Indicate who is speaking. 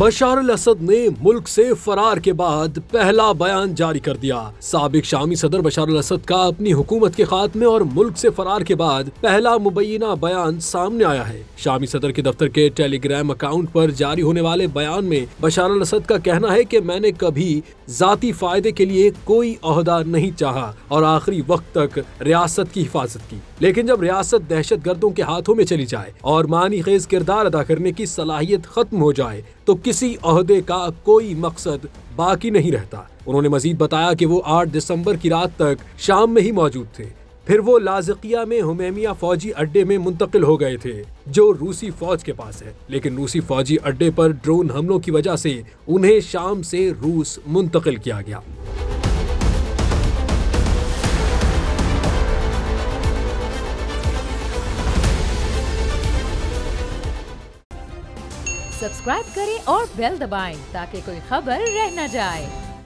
Speaker 1: बशार अल असद ने मुल्क से फरार के बाद पहला बयान जारी कर दिया। साबिक शामी सदर बशार अल असद का अपनी हुकूमत के खात्मे और मुल्क से फरार के बाद पहला मुबैना बयान सामने आया है। शामी सदर के दफ्तर के टेलीग्राम अकाउंट पर जारी होने वाले बयान में बशार अल असद का कहना है कि मैंने कभी जाती फायदे के लिए कोई ओहदा नहीं चाहा और आखिरी वक्त तक रियासत की हिफाजत की, लेकिन जब रियासत दहशत गर्दों के हाथों में चली जाए और मानी खेज किरदार अदा करने की सलाहियत खत्म हो जाए तो किसी ओहदे का कोई मकसद बाकी नहीं रहता। उन्होंने मजीद बताया कि वो 8 दिसंबर की रात तक शाम में ही मौजूद थे। फिर वो लाज़िकिया में हुमैमिया फौजी अड्डे में मुंतकिल हो गए थे जो रूसी फौज के पास है, लेकिन रूसी फौजी अड्डे पर ड्रोन हमलों की वजह से उन्हें शाम से रूस मुंतकिल किया गया।
Speaker 2: सब्सक्राइब करें और बेल दबाएं ताकि कोई खबर रह न जाए।